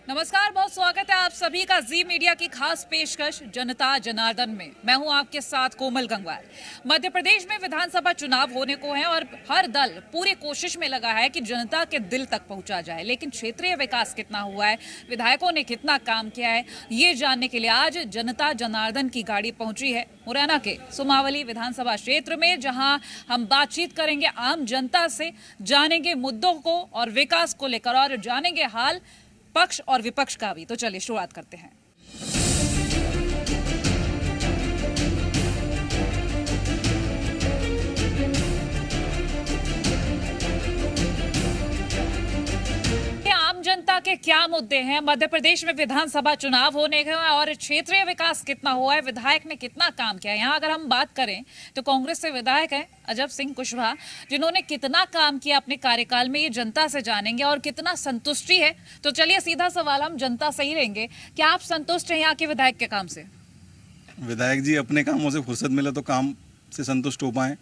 नमस्कार, बहुत स्वागत है आप सभी का जी मीडिया की खास पेशकश जनता जनार्दन में। मैं हूं आपके साथ कोमल गंगवार। मध्य प्रदेश में विधानसभा चुनाव होने को है और हर दल पूरी कोशिश में लगा है कि जनता के दिल तक पहुंचा जाए, लेकिन क्षेत्रीय विकास कितना हुआ है, विधायकों ने कितना काम किया है, ये जानने के लिए आज जनता जनार्दन की गाड़ी पहुंची है मुरैना के सुमावली विधानसभा क्षेत्र में, जहां हम बातचीत करेंगे आम जनता से, जानेंगे मुद्दों को और विकास को लेकर और जानेंगे हाल पक्ष और विपक्ष का भी। तो चलिए शुरुआत करते हैं। आम जनता के क्या मुद्दे हैं, मध्य प्रदेश में विधानसभा चुनाव होने के और क्षेत्रीय विकास कितना हुआ है, विधायक ने कितना काम किया है। यहाँ अगर हम बात करें तो कांग्रेस से विधायक हैं अजब सिंह कुशवाहा, जिन्होंने कितना काम किया अपने कार्यकाल में, ये जनता से जानेंगे और कितना संतुष्टि है। तो चलिए सीधा सवाल हम जनता से ही लेंगे, क्या आप संतुष्ट हैं यहाँ के विधायक के काम से? विधायक जी अपने कामों से फुर्सत मिले तो काम से संतुष्ट हो पाए,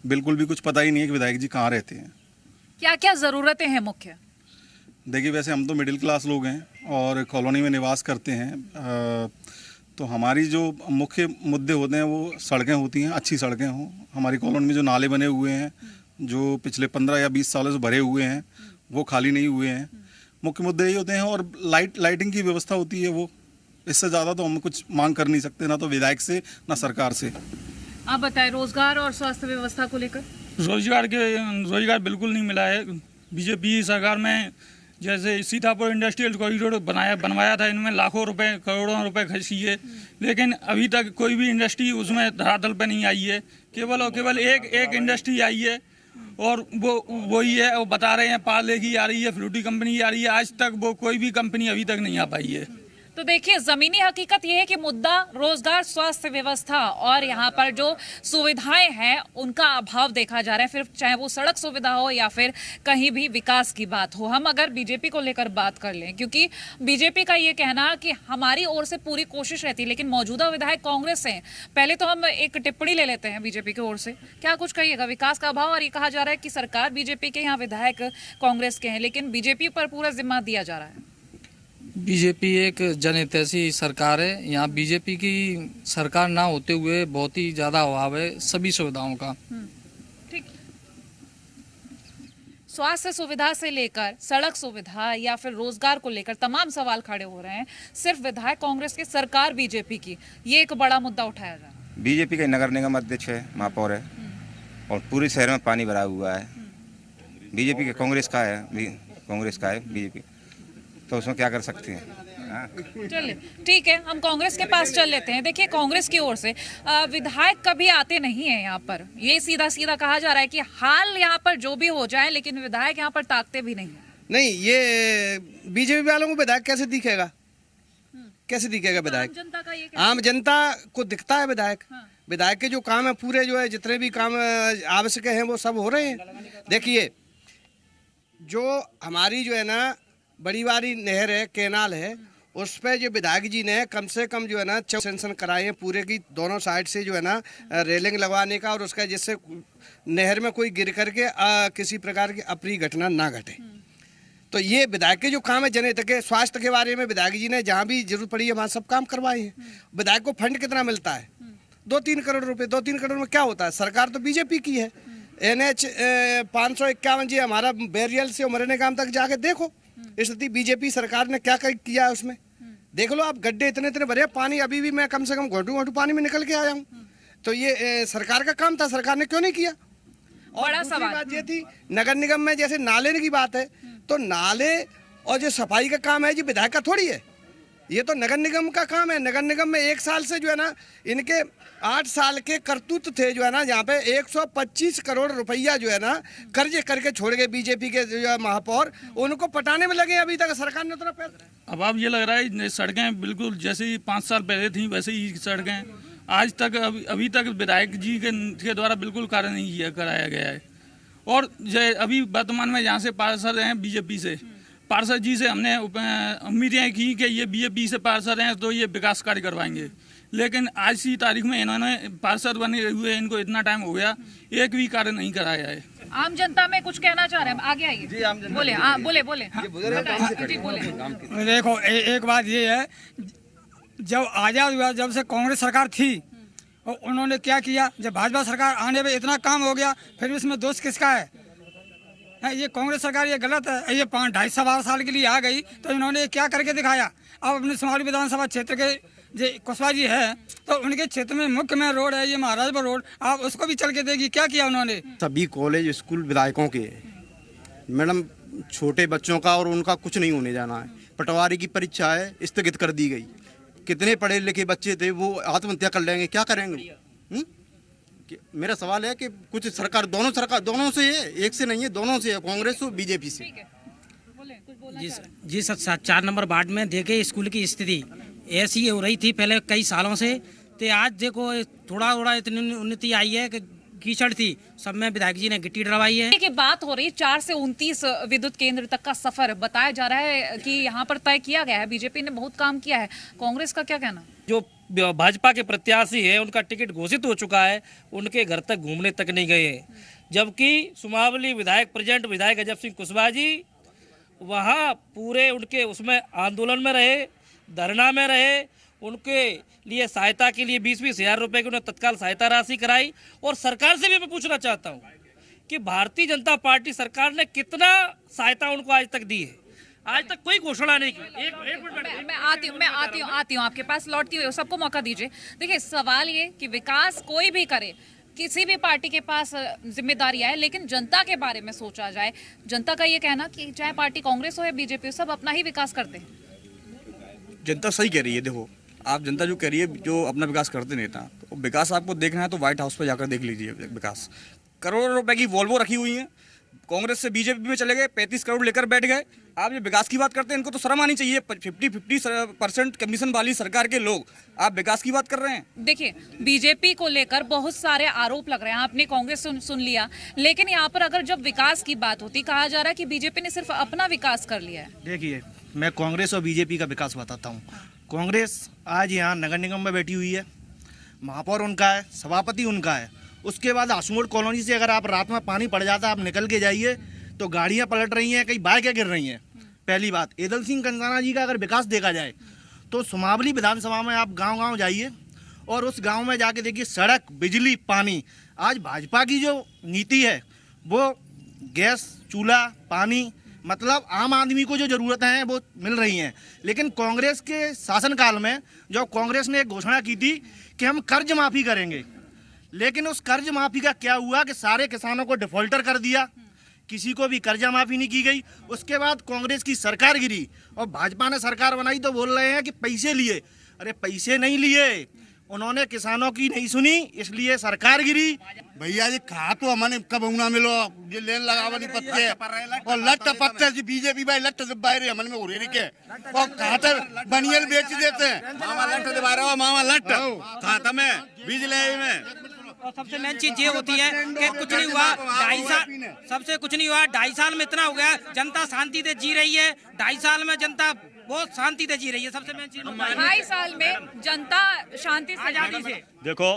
बिल्कुल भी कुछ पता ही नहीं है कि विधायक जी कहाँ रहते हैं, क्या क्या जरूरतें हैं मुख्य? देखिए वैसे हम तो मिडिल क्लास लोग हैं और कॉलोनी में निवास करते हैं, तो हमारी जो मुख्य मुद्दे होते हैं वो सड़कें होती हैं, अच्छी सड़कें हों। हमारी कॉलोनी में जो नाले बने हुए हैं जो पिछले 15 या 20 सालों से भरे हुए हैं वो खाली नहीं हुए हैं, मुख्य मुद्दे यही होते हैं। और लाइटिंग की व्यवस्था होती है, वो इससे ज़्यादा तो हम कुछ मांग कर नहीं सकते, ना तो विधायक से ना सरकार से। आप बताएं रोजगार और स्वास्थ्य व्यवस्था को लेकर। रोजगार बिल्कुल नहीं मिला है। बीजेपी सरकार में जैसे सीतापुर इंडस्ट्रियल कॉरिडोर बनवाया था, इनमें लाखों रुपए करोड़ों रुपए खर्च किए, लेकिन अभी तक कोई भी इंडस्ट्री उसमें धरातल पे नहीं आई है। केवल और केवल एक इंडस्ट्री आई है और वो वही है, वो बता रहे हैं पार्ले की आ रही है, फ्रूटी कंपनी आ रही है, आज तक वो कोई भी कंपनी अभी तक नहीं आ पाई है। तो देखिए जमीनी हकीकत यह है कि मुद्दा रोजगार, स्वास्थ्य व्यवस्था और यहाँ पर जो सुविधाएं हैं उनका अभाव देखा जा रहा है, फिर चाहे वो सड़क सुविधा हो या फिर कहीं भी विकास की बात हो। हम अगर बीजेपी को लेकर बात कर लें, क्योंकि बीजेपी का ये कहना कि हमारी ओर से पूरी कोशिश रहती है, लेकिन मौजूदा विधायक कांग्रेस से हैं। पहले तो हम एक टिप्पणी ले लेते हैं बीजेपी की ओर से, क्या कुछ कहिएगा? विकास का अभाव, और ये कहा जा रहा है कि सरकार बीजेपी के, यहाँ विधायक कांग्रेस के हैं, लेकिन बीजेपी पर पूरा जिम्मा दिया जा रहा है। बीजेपी एक जनहितैषी सरकार है। यहाँ बीजेपी की सरकार ना होते हुए बहुत ही ज्यादा अभाव है सभी सुविधाओं का। ठीक, स्वास्थ्य सुविधा से लेकर सड़क सुविधा या फिर रोजगार को लेकर तमाम सवाल खड़े हो रहे हैं। सिर्फ विधायक कांग्रेस की, सरकार बीजेपी की, ये एक बड़ा मुद्दा उठाया जा रहा है। बीजेपी का नगर निगम अध्यक्ष है, महापौर है, और पूरे शहर में पानी भरा हुआ है। बीजेपी का कांग्रेस का है बीजेपी, तो उसमें क्या कर सकते हैं? चलिए ठीक है, हम कांग्रेस के पास चल लेते हैं। देखिए कांग्रेस की ओर से विधायक कभी आते नहीं है यहाँ पर, ये सीधा सीधा कहा जा रहा है कि हाल यहाँ पर जो भी हो जाए, लेकिन विधायक यहाँ पर ताकते भी नहीं। नहीं, ये बीजेपी वालों को विधायक कैसे दिखेगा? कैसे दिखेगा विधायक? आम जनता का ये आम जनता को दिखता है विधायक। हाँ। विधायक के जो काम है पूरे, जो है जितने भी काम आवश्यक हैं वो सब हो रहे हैं। देखिए जो हमारी जो है ना बड़ी वाली नहर है, कैनाल है, उस पर जो विधायक जी ने कम से कम जो है ना सेंशन कराए हैं पूरे की, दोनों साइड से जो है ना रेलिंग लगवाने का, और उसका जिससे नहर में कोई गिर करके किसी प्रकार की अप्रिय घटना ना घटे। तो ये विधायक के जो काम है जनहित के। स्वास्थ्य के बारे में विधायक जी ने जहाँ भी जरूरत पड़ी है वहाँ सब काम करवाए हैं। विधायक को फंड कितना मिलता है? 2-3 करोड़ रुपए। 2-3 करोड़ में क्या होता है? सरकार तो बीजेपी की है। NH 551 जी हमारा बैरियल से उमरने काम तक जाके देखो स्थिति बीजेपी सरकार ने क्या किया है उसमें। देख लो आप, गड्ढे इतने इतने भरे, पानी अभी भी मैं कम से कम घोटू पानी में निकल के आया हूँ। तो ये सरकार का काम था, सरकार ने क्यों नहीं किया? और बड़ा दूसरी सवाल बात ये थी नगर निगम में, जैसे नाले की बात है, तो नाले और जो सफाई का काम है जी विधायक का थोड़ी है, ये तो नगर निगम का काम है। नगर निगम में 1 साल से जो है ना इनके 8 साल के करतूत थे जो है ना, जहाँ पे 125 करोड़ रुपया जो है ना कर्ज करके छोड़ गए बीजेपी के जो महापौर, उनको पटाने में लगे। अभी तक सरकार ने उतना पैसा। अब आप ये लग रहा है सड़कें बिल्कुल जैसे ही 5 साल पहले थी वैसे ही सड़कें आज तक अभी तक विधायक जी के द्वारा बिल्कुल कार्य नहीं कराया गया है। और अभी वर्तमान में यहाँ से पार्षद हैं बीजेपी से, पार्षद जी से हमने उम्मीदें की कि ये बीजेपी से पार्षद हैं तो ये विकास कार्य करवाएंगे, लेकिन आज की तारीख में इन्होंने पार्षद बने हुए इनको इतना टाइम हो गया, एक भी कार्य नहीं कराया है। आम जनता में कुछ कहना चाह रहे हैं, आगे आइए जी। आम जनता बोले, बोले बोले जी बोले। देखो एक बात ये है, जब आज़ाद हुआ, जब से कांग्रेस सरकार थी और उन्होंने क्या किया, जब भाजपा सरकार आने पे इतना काम हो गया, फिर इसमें दोष किसका है? ये कांग्रेस सरकार ये गलत है। ये 2.5 साल के लिए आ गई तो इन्होंने क्या करके दिखाया? अब अपने सुमावली विधानसभा क्षेत्र के जो कुशवाहा जी है तो उनके क्षेत्र में मुख्य में रोड है, ये महाराजपुर रोड, आप उसको भी चल के देखिए क्या किया उन्होंने। सभी कॉलेज स्कूल विधायकों के मैडम, छोटे बच्चों का और उनका कुछ नहीं होने जाना है। पटवारी की परीक्षा है, स्थगित कर दी गई। कितने पढ़े लिखे बच्चे थे वो आत्महत्या कर लेंगे, क्या करेंगे? मेरा सवाल है कि कुछ सरकार दोनों से है, एक से नहीं है, दोनों से है, कांग्रेस और बीजेपी से। जी सर, 4 नंबर वार्ड में देखे स्कूल की स्थिति ऐसी हो रही थी पहले कई सालों से, तो आज देखो थोड़ा इतनी उन्नति आई है कि कीचड़ थी, सब में विधायक जी ने गिट्टी डलवाई है। की बात हो रही 4 से 29 विद्युत केंद्र तक का सफर बताया जा रहा है कि यहाँ पर तय किया गया है। बीजेपी ने बहुत काम किया है, कांग्रेस का क्या कहना? जो भाजपा के प्रत्याशी है उनका टिकट घोषित हो चुका है, उनके घर तक घूमने तक नहीं गए हैं, जबकि सुमावली विधायक प्रेजेंट विधायक अजब सिंह कुशवाहा जी वहाँ पूरे उनके उसमें आंदोलन में रहे, धरना में रहे, उनके लिए सहायता के लिए 20-20 हज़ार रुपये की उन्हें तत्काल सहायता राशि कराई। और सरकार से भी मैं पूछना चाहता हूँ कि भारतीय जनता पार्टी सरकार ने कितना सहायता उनको आज तक दी है? आज तक कोई घोषणा नहीं की। एक मिनट मैं आती हूँ आपके पास, लौटती हुई सबको मौका दीजिए। देखिए सवाल ये कि विकास कोई भी करे, किसी भी पार्टी के पास जिम्मेदारी है, लेकिन जनता के बारे में सोचा जाए। जनता का ये कहना कि चाहे पार्टी कांग्रेस हो या बीजेपी हो, सब अपना ही विकास करते हैं। जनता सही कह रही है। देखो आप जनता जो कह रही है, जो अपना विकास करते नेता, तो विकास आपको देखना है तो व्हाइट हाउस पर जाकर देख लीजिए। विकास करोड़ों रुपए की वॉल्वो रखी हुई है, कांग्रेस से बीजेपी में चले गए, 35 करोड़ लेकर बैठ गए। आप जो विकास की बात करते हैं, इनको तो शर्म आनी चाहिए। 50% कमीशन वाली सरकार के लोग आप विकास की बात कर रहे हैं। देखिए बीजेपी को लेकर बहुत सारे आरोप लग रहे हैं, आपने कांग्रेस सुन लिया, लेकिन यहाँ पर अगर जब विकास की बात होती, कहा जा रहा है कि बीजेपी ने सिर्फ अपना विकास कर लिया है। देखिए मैं कांग्रेस और बीजेपी का विकास बताता हूँ। कांग्रेस आज यहाँ नगर निगम में बैठी हुई है, महापौर उनका है, सभापति उनका है। उसके बाद आशुमोड़ कॉलोनी से अगर आप रात में पानी पड़ जाता है, आप निकल के जाइए तो गाड़ियाँ पलट रही हैं, कई बाइकें गिर रही हैं। पहली बात, एदल सिंह कंसाना जी का अगर विकास देखा जाए तो सुमावली विधानसभा में आप गांव-गांव जाइए और उस गांव में जाके देखिए सड़क, बिजली, पानी। आज भाजपा की जो नीति है वो गैस, चूल्हा, पानी, मतलब आम आदमी को जो ज़रूरतें हैं वो मिल रही हैं। लेकिन कांग्रेस के शासनकाल में जो कांग्रेस ने एक घोषणा की थी कि हम कर्ज माफ़ी करेंगे, लेकिन उस कर्ज माफ़ी का क्या हुआ कि सारे किसानों को डिफॉल्टर कर दिया, किसी को भी कर्जा माफ़ी नहीं की गई। उसके बाद कांग्रेस की सरकार गिरी और भाजपा ने सरकार बनाई तो बोल रहे हैं कि पैसे लिए। अरे पैसे नहीं लिए, उन्होंने किसानों की नहीं सुनी, इसलिए सरकार गिरी। भैया जी कहा तो हमने कब उना मिलो ये लेन लगावा नहीं पत्ते और लट्ट पत्ते जी बीजेपी भाई लट्ट से बाहर हमन में उड़े के और खाता बनियल बेच देते हैं। मामा लट्ट दे बारह मामा लट्ट खाता में बिजली में। और सबसे मेन चीज ये होती है कि कुछ नहीं हुआ 2.5 साल, सबसे कुछ नहीं हुआ 2.5 साल में इतना हो गया, जनता शांति से जी रही है। 2.5 साल में जनता बहुत शांति से जी रही है। सबसे मेन चीज 2.5 साल में जनता शांति से, आजादी से। देखो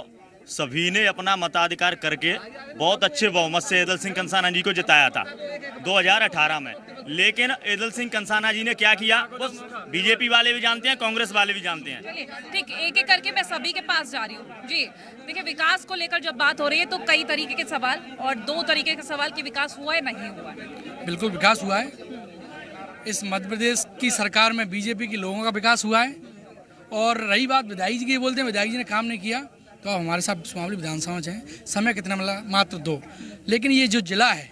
सभी ने अपना मताधिकार करके बहुत अच्छे बहुमत से एदल सिंह कंसाना जी को जिताया था 2018 में। लेकिन एदल सिंह कंसाना जी ने क्या किया, बस बीजेपी वाले भी जानते हैं, कांग्रेस वाले भी जानते हैं। ठीक, एक एक करके मैं सभी के पास जा रही हूँ जी। देखिए विकास को लेकर जब बात हो रही है तो कई तरीके के सवाल और 2 तरीके के सवाल कि विकास हुआ है नहीं हुआ है। बिल्कुल विकास हुआ है। इस मध्य प्रदेश की सरकार में बीजेपी के लोगों का विकास हुआ है। और रही बात विधायक जी की, बोलते हैं विधायक जी ने काम नहीं किया, तो हमारे साथ सुमावली विधानसभा है, समय कितना मिला, मात्र 2। लेकिन ये जो जिला है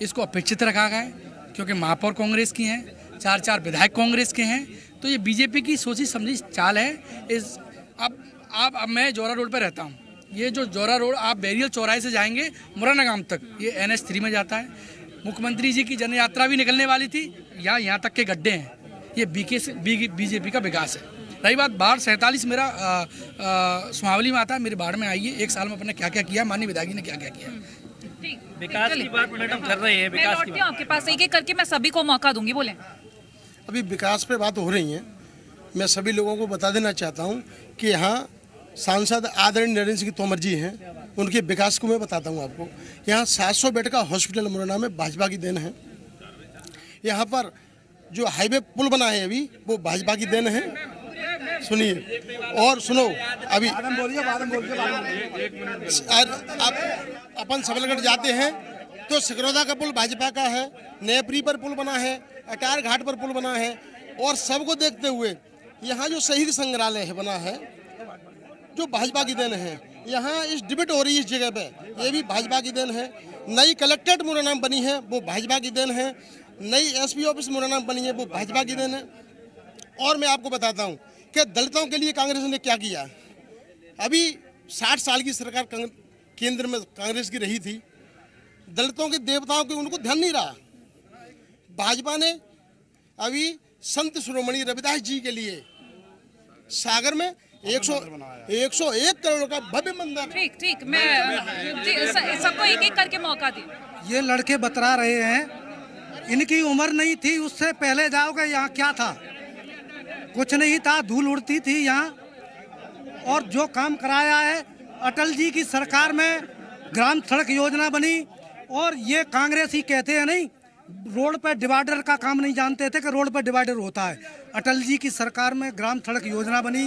इसको अपेक्षित रखा गया है क्योंकि महापौर कांग्रेस की हैं, 4 विधायक कांग्रेस के हैं, तो ये बीजेपी की सोची समझी चाल है। इस अब मैं जोरा रोड पर रहता हूँ, ये जो जोरा रोड आप बैरियल चौराहे से जाएंगे मुरैना गांव तक, ये NH3 में जाता है। मुख्यमंत्री जी की जन यात्रा भी निकलने वाली थी, यहाँ तक के गड्ढे हैं। ये बीजेपी का विकास है। रही बात बाढ़ 47 मेरा सुमावली में आता है, मेरे बाढ़ में आई है। 1 साल में अपने क्या क्या किया, माननीय विधायक जी ने क्या क्या किया। विकास की बात मैडम कर रहे हैं, विकास की आपके पास एक एक करके मैं सभी को मौका दूंगी, बोले। अभी विकास पे बात हो रही है, मैं सभी लोगों को बता देना चाहता हूँ कि यहाँ सांसद आदरणीय नरेंद्र सिंह तोमर जी हैं, उनके विकास को मैं बताता हूँ आपको। यहाँ 700 बेड का हॉस्पिटल मुरैना में भाजपा की देन है। यहाँ पर जो हाईवे पुल बना है अभी वो भाजपा की देन है। सुनिए और सुनो, अभी अपन सबलगढ़ जाते हैं तो सिकरौदा का पुल भाजपा का है, नेपरी पर पुल बना है, अटार घाट पर पुल बना है। और सबको देखते हुए यहाँ जो शहीद संग्रहालय है बना है जो भाजपा की देन है। यहाँ इस डिबेट हो रही है इस जगह पे, ये भी भाजपा की देन है। नई कलेक्ट्रेट मुरैना में बनी है वो भाजपा की देन है। नई एसपी ऑफिस मुरैना में बनी है वो भाजपा की देन है। और मैं आपको बताता हूँ कि दलितों के लिए कांग्रेस ने क्या किया। अभी 60 साल की सरकार केंद्र में कांग्रेस की रही थी, दलितों के देवताओं के उनको ध्यान नहीं रहा। भाजपा ने अभी संत शिरोमणि रविदास जी के लिए सागर में 101 करोड़ का भव्य मंदिर। ठीक, मैं सबको एक एक करके मौका दी। ये लड़के बतरा रहे हैं, इनकी उम्र नहीं थी उससे पहले जाओगे यहाँ क्या था, कुछ नहीं था, धूल उड़ती थी यहाँ। और जो काम कराया है अटल जी की सरकार में, ग्राम सड़क योजना बनी। और ये कांग्रेस ही कहते हैं नहीं, रोड पर डिवाइडर का काम नहीं जानते थे कि रोड पर डिवाइडर होता है। अटल जी की सरकार में ग्राम सड़क योजना बनी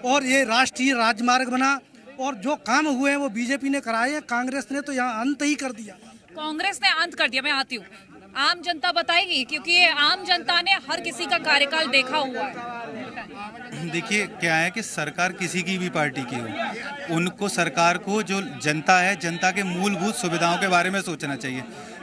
और ये राष्ट्रीय राजमार्ग बना। और जो काम हुए हैं वो बीजेपी ने कराए हैं, कांग्रेस ने तो यहाँ अंत ही कर दिया। कांग्रेस ने अंत कर दिया। मैं आती हूँ, आम जनता बताएगी, क्योंकि ये आम जनता ने हर किसी का कार्यकाल देखा हुआ है। देखिए क्या है कि सरकार किसी की भी पार्टी की हो, उनको सरकार को जो जनता है, जनता के मूलभूत सुविधाओं के बारे में सोचना चाहिए।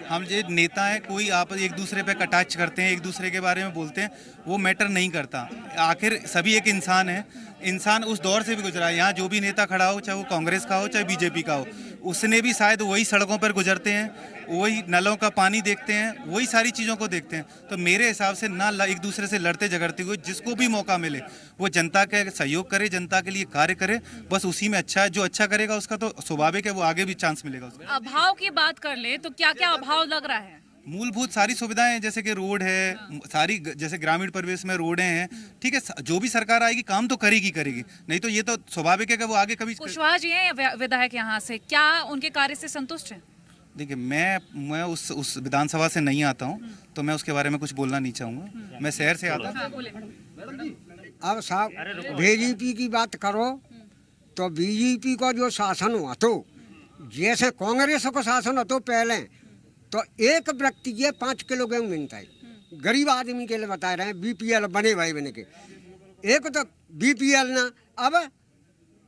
हम जो नेता हैं, कोई आप एक दूसरे पे कटाक्ष करते हैं, एक दूसरे के बारे में बोलते हैं, वो मैटर नहीं करता। आखिर सभी एक इंसान है, इंसान उस दौर से भी गुजरा है। यहाँ जो भी नेता खड़ा हो, चाहे वो कांग्रेस का हो चाहे बीजेपी का हो, उसने भी शायद वही सड़कों पर गुजरते हैं, वही नलों का पानी देखते हैं, वही सारी चीज़ों को देखते हैं। तो मेरे हिसाब से ना एक दूसरे से लड़ते झगड़ते हुए जिसको भी मौका मिले वो जनता के सहयोग करे, जनता के लिए कार्य करे, बस उसी में अच्छा है। जो अच्छा करेगा उसका तो स्वाभाविक है वो आगे भी चांस मिलेगा उसको। अभाव की बात कर ले तो क्या क्या अभाव लग रहा है? मूलभूत सारी सुविधाएं जैसे कि रोड है, सारी जैसे ग्रामीण परिवेश में रोडें हैं, ठीक है। जो भी सरकार आएगी काम तो करेगी, नहीं तो ये तो स्वाभाविक है कि वो आगे कभी। कुशवाहा जी हैं विधायक यहाँ से, क्या उनके कार्य से संतुष्ट हैं? देखिए मैं उस विधानसभा से नहीं आता हूँ तो मैं उसके बारे में कुछ बोलना नहीं चाहूँगा। मैं शहर से आता हूँ। अब साहब बीजेपी की बात करो तो बीजेपी का जो शासन हुआ तो जैसे कांग्रेस को शासन हो तो पहले तो एक व्यक्ति ये 5 किलो गेहूँ मिलता है, गरीब आदमी के लिए बता रहे हैं, बीपीएल बने भाई बने के। एक तो बीपीएल ना अब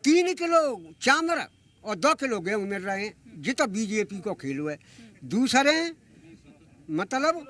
3 किलो चावल और 2 किलो गेहूँ मिल रहे हैं, जी तो बीजेपी को खेल हुआ है। दूसरे मतलब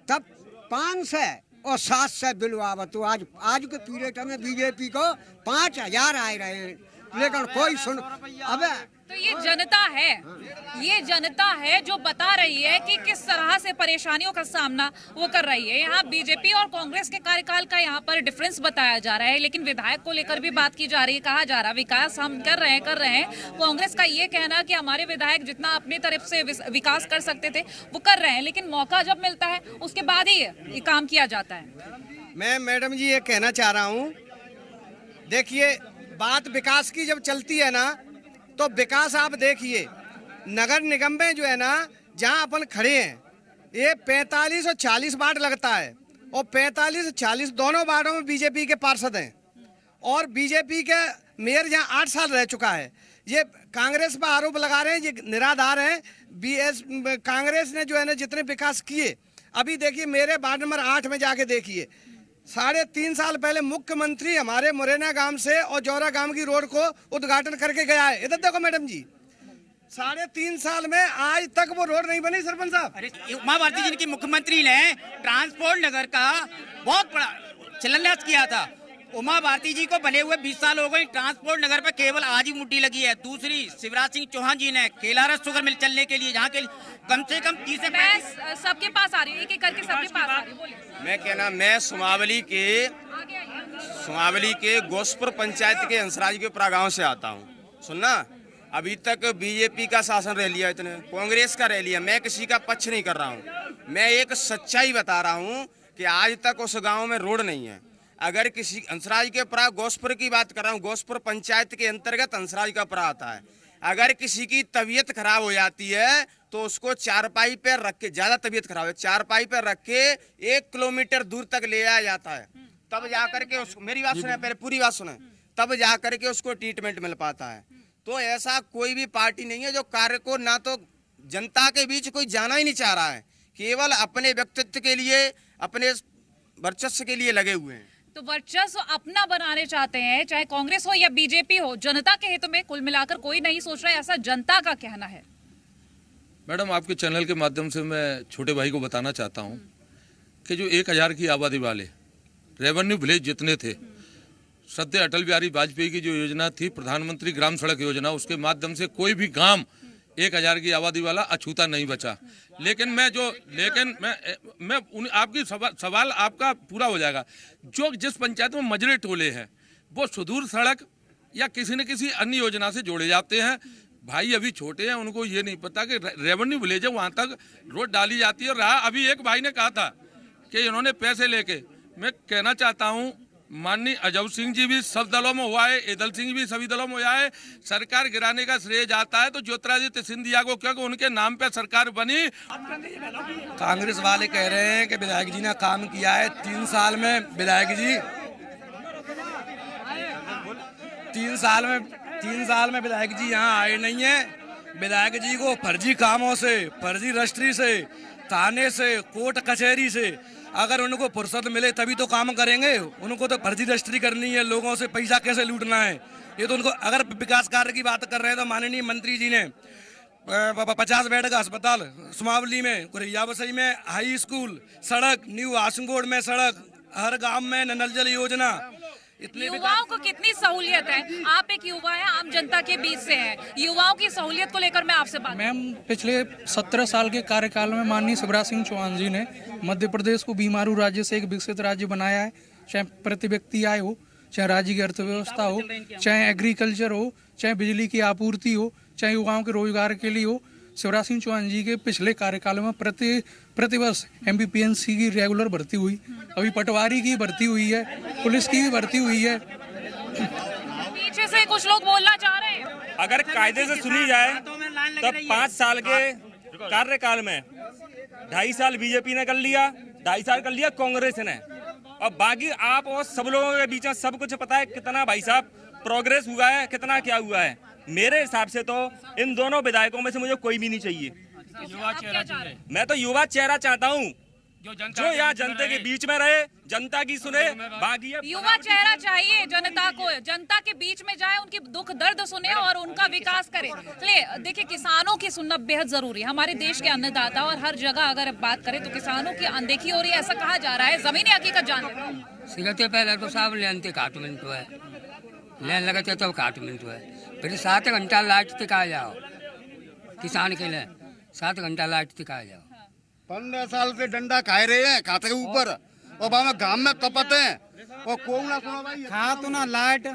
तब 500 और 700 बिल आवा तो आज के पीरियड में बीजेपी को 5000 आ रहे हैं, लेकिन कोई सुन। अब तो ये जनता है जो बता रही है कि किस तरह से परेशानियों का सामना वो कर रही है। यहाँ बीजेपी और कांग्रेस के कार्यकाल का यहाँ पर डिफरेंस बताया जा रहा है, लेकिन विधायक को लेकर भी बात की जा रही है। कहा जा रहा है विकास हम कर रहे हैं। कांग्रेस का ये कहना कि हमारे विधायक जितना अपनी तरफ से विकास कर सकते थे वो कर रहे हैं, लेकिन मौका जब मिलता है उसके बाद ही ये काम किया जाता है। मैं मैडम जी ये कहना चाह रहा हूँ, देखिए बात विकास की जब चलती है ना तो विकास आप देखिए नगर निगम में जो है ना जहाँ अपन खड़े हैं ये 45 और 40 वार्ड लगता है और 45 और 40 दोनों वार्डों में बीजेपी के पार्षद हैं और बीजेपी के मेयर यहाँ 8 साल रह चुका है। ये कांग्रेस पर आरोप लगा रहे हैं, ये निराधार हैं। कांग्रेस ने जो है ना जितने विकास किए, अभी देखिए मेरे वार्ड नंबर 8 में जाके देखिए 3.5 साल पहले मुख्यमंत्री हमारे मुरैना गांव से और जौरा गांव की रोड को उद्घाटन करके गया है। इधर देखो मैडम जी, 3.5 साल में आज तक वो रोड नहीं बनी। सरपंच साहब, अरे उमा भारती जी की मुख्यमंत्री ने ट्रांसपोर्ट नगर का बहुत बड़ा शिलान्यास किया था। उमा भारती जी को बने हुए 20 साल हो गए, ट्रांसपोर्ट नगर पे केवल आज ही मुट्ठी लगी है। दूसरी शिवराज सिंह चौहान जी ने केलारस शुगर मिल चलने के लिए, जहाँ के कम से कम 30 से सबके पास आ रही है, एक एक करके सबके पास आ रही है। बोलिए। मैं कहना, मैं सुमावली के गोसपुर पंचायत के हंसराज के उपरा गाँव से आता हूँ। सुनना, अभी तक बीजेपी का शासन रह लिया, इतने कांग्रेस का रह लिया। मैं किसी का पक्ष नहीं कर रहा हूँ, मैं एक सच्चाई बता रहा हूँ कि आज तक उस गांव में रोड नहीं है। अगर किसी हंसराज के परा गोसपुर की बात कर रहा हूँ, गोसपुर पंचायत के अंतर्गत हंसराज का परा आता है। अगर किसी की तबीयत खराब हो जाती है तो उसको चारपाई पे रख के, ज्यादा तबीयत खराब है, चारपाई पे रख के 1 किलोमीटर दूर तक ले आया जाता है, तब जाकर के उसको, मेरी बात सुने पहले, पूरी बात सुने, तब जाकर के उसको ट्रीटमेंट मिल पाता है। तो ऐसा कोई भी पार्टी नहीं है जो कार्य को ना तो जनता के बीच कोई जाना ही नहीं चाह रहा है, केवल अपने व्यक्तित्व के लिए, अपने वर्चस्व के लिए लगे हुए हैं। तो वर्चस्व अपना बनाने चाहते हैं, चाहे कांग्रेस हो या बीजेपी हो, जनता के हित में कुल मिलाकर कोई नहीं सोच रहा है, ऐसा जनता का कहना है। मैडम, आपके चैनल के माध्यम से मैं छोटे भाई को बताना चाहता हूं कि जो 1000 की आबादी वाले रेवेन्यू विलेज जितने थे, श्रद्धेय अटल बिहारी वाजपेयी की जो योजना थी प्रधानमंत्री ग्राम सड़क योजना, उसके माध्यम से कोई भी गांव 1000 की आबादी वाला अछूता नहीं बचा। लेकिन मैं आपकी सवाल आपका पूरा हो जाएगा। जो जिस पंचायत में मजरे टोले हैं वो सुदूर सड़क या किसी न किसी अन्य योजना से जोड़े जाते हैं। भाई अभी छोटे हैं, उनको ये नहीं पता कि रेवेन्यू विलेज है, वहाँ तक रोड डाली जाती है। रहा अभी एक भाई ने कहा था कि इन्होंने पैसे लेके, मैं कहना चाहता हूँ माननीय अजब सिंह जी भी सब दलों में हुआ है, एदल सिंह भी सभी दलों में हुआ है। सरकार गिराने का श्रेय जाता है तो ज्योतिरादित्य सिंधिया को, क्योंकि उनके नाम पे सरकार बनी। कांग्रेस वाले कह रहे हैं कि विधायक जी ने काम किया है 3 साल में। विधायक जी 3 साल में विधायक जी यहाँ आए नहीं है। विधायक जी को फर्जी कामों से, फर्जी रजिस्ट्री से, थाने से, कोर्ट कचहरी से अगर उनको फुर्सत मिले तभी तो काम करेंगे। उनको तो फर्जी रजिस्ट्री करनी है, लोगों से पैसा कैसे लूटना है, ये तो उनको। अगर विकास कार्य की बात कर रहे हैं तो माननीय मंत्री जी ने 50 बेड का अस्पताल सुमावली में, गुरैया बसई में हाई स्कूल, सड़क, न्यू आशंगोड़ में सड़क, हर गांव में नल जल योजना। युवाओं को कितनी सहूलियत है? आप एक युवा हैं, आम जनता के बीच से हैं, युवाओं की सहूलियत को लेकर मैं आपसे बात। मैम, पिछले 17 साल के कार्यकाल में माननीय शिवराज सिंह चौहान जी ने मध्य प्रदेश को बीमारू राज्य से एक विकसित राज्य बनाया है। चाहे प्रति व्यक्ति आय हो, चाहे राज्य की अर्थव्यवस्था हो, चाहे एग्रीकल्चर हो, चाहे बिजली की आपूर्ति हो, चाहे युवाओं के रोजगार के लिए हो। शिवराज सिंह चौहान जी के पिछले कार्यकाल में प्रतिवर्ष MPPNC की रेगुलर भर्ती हुई, अभी पटवारी की भर्ती हुई है, पुलिस की भी भर्ती हुई है। पीछे से कुछ लोग बोलना चाह रहे हैं। अगर कायदे से सुनी जाए तो 5 साल के कार्यकाल में 2.5 साल बीजेपी ने कर लिया, 2.5 साल कर लिया कांग्रेस ने, और बाकी आप और सब लोगों के बीच में सब कुछ पता है कितना भाई साहब प्रोग्रेस हुआ है, कितना क्या हुआ है। मेरे हिसाब से तो इन दोनों विधायकों में से मुझे कोई भी नहीं चाहिए। युवा चेहरा चाहिए। मैं तो युवा चेहरा चाहता हूँ जो यहाँ जनता के बीच में रहे, जनता की सुने। बाकी युवा चेहरा चाहिए जनता को, जनता के बीच में जाए, उनकी दुख दर्द सुने और उनका विकास करे। चलिए देखिए, किसानों की सुनना बेहद जरूरी है। हमारे देश के अन्नदाता, और हर जगह अगर बात करें तो किसानों की अनदेखी हो रही है, ऐसा कहा जा रहा है। जमीनी हकीकत जान सिगते पहले तो साहब लेनते काट मिनट है, लेन लगते तो काट मिनट है, फिर 7 घंटा लाइट टिका जाओ किसान के लिए, 7 घंटा लाइट टिका जाओ। 15 साल से डंडा खाए रहे हैं खाते के ऊपर, और बाबा गांव में तपते हैं और कोई ना सुनो भाई। खा तो ना लाइट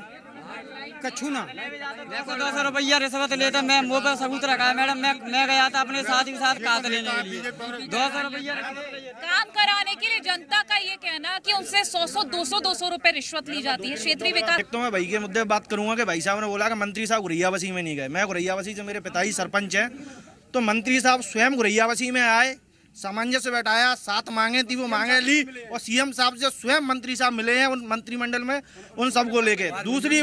कछु ना। देखो 200 रुपया रिश्वत लेते, मैं मुँह पर सबूत रखा है मैडम। मैं गया था अपने साथी के साथ काट लेने के लिए, 200 रुपया काम कराने के लिए। जनता का ये कहना कि उनसे 100 200 रुपए रिश्वत ली जाती है। क्षेत्रीय विकास तो मैं भाई के मुद्दे पर बात करूंगा कि भाई साहब ने बोला कि मंत्री साहब गुरैयाबसी में नहीं गए। मैं गुरैयाबसी से, मेरे पिताजी सरपंच हैं, तो मंत्री साहब स्वयं गुरैयाबसी में आए, सामंजस्य बैठाया, 7 मांगे थी वो मांगे ली, और CM साहब से स्वयं मंत्री साहब मिले हैं उन मंत्रिमंडल में, उन सबको लेके। दूसरी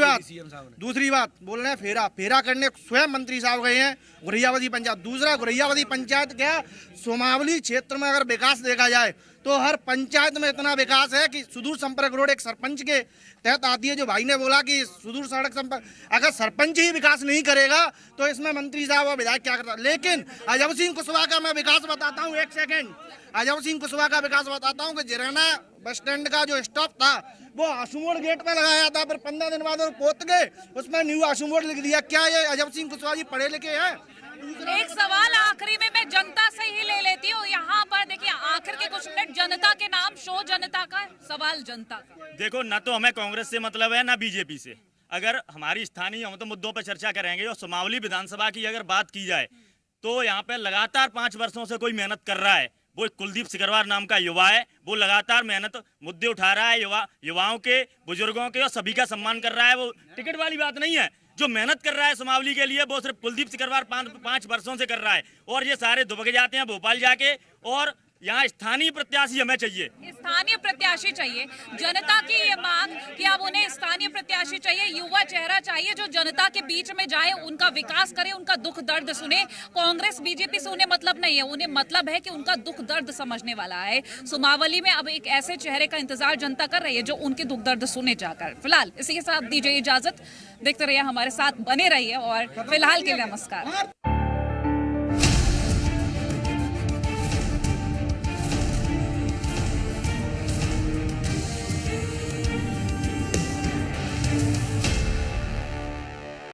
बात बोल रहे हैं फेरा करने स्वयं मंत्री साहब गए हैं गुरैयाबसी पंचायत। दूसरा, गुरैयाबसी पंचायत क्या, सुमावली क्षेत्र में अगर विकास देखा जाए तो हर पंचायत में इतना विकास है कि सुदूर संपर्क रोड एक सरपंच के तहत आती है। जो भाई ने बोला कि सुदूर सड़क संपर्क, अगर सरपंच ही विकास नहीं करेगा तो इसमें मंत्री साहब और विधायक क्या करता। लेकिन अजब सिंह कुशवाहा का मैं विकास बताता हूँ, 1 सेकेंड। अजब सिंह कुशवाहा का विकास बताता हूँ कि जिराना बस स्टैंड का जो स्टॉप था वो आशुमोड़ गेट में लगाया था, फिर 15 दिन बाद पोत गए, उसमें न्यू आशुमोड़ लिख दिया। क्या ये अजब सिंह कुशवाहा जी पढ़े लिखे हैं? एक सवाल आखिरी में मैं जनता से ही ले लेती हूँ। यहाँ पर देखिए, आखिर के कुछ मिनट जनता के नाम, शो जनता का, सवाल जनता का। देखो, ना तो हमें कांग्रेस से मतलब है ना बीजेपी से। अगर हमारी स्थानीय, हम तो मुद्दों पर चर्चा करेंगे। और सुमावली विधानसभा की अगर बात की जाए तो यहाँ पे लगातार 5 वर्षों से कोई मेहनत कर रहा है, वो कुलदीप सिकरवार नाम का युवा है। वो लगातार मेहनत मुद्दे उठा रहा है, युवाओं के, बुजुर्गों के, और सभी का सम्मान कर रहा है। वो टिकट वाली बात नहीं है। जो मेहनत कर रहा है सुमावली के लिए वो सिर्फ कुलदीप सिकरवार 5 वर्षों से कर रहा है, और ये सारे दुबक जाते हैं भोपाल जाके। और यहाँ स्थानीय प्रत्याशी हमें चाहिए, स्थानीय प्रत्याशी चाहिए। जनता की ये मांग कि अब उन्हें स्थानीय प्रत्याशी चाहिए, युवा चेहरा चाहिए जो जनता के बीच में जाए, उनका विकास करे, उनका दुख दर्द सुने। कांग्रेस बीजेपी से उन्हें मतलब नहीं है, उन्हें मतलब है कि उनका दुख दर्द समझने वाला है। सुमावली में अब एक ऐसे चेहरे का इंतजार जनता कर रही है जो उनके दुख दर्द सुने जाकर। फिलहाल इसी के साथ दीजिए इजाजत, देखते रहिए हमारे साथ बने रहिए और फिलहाल के लिए नमस्कार।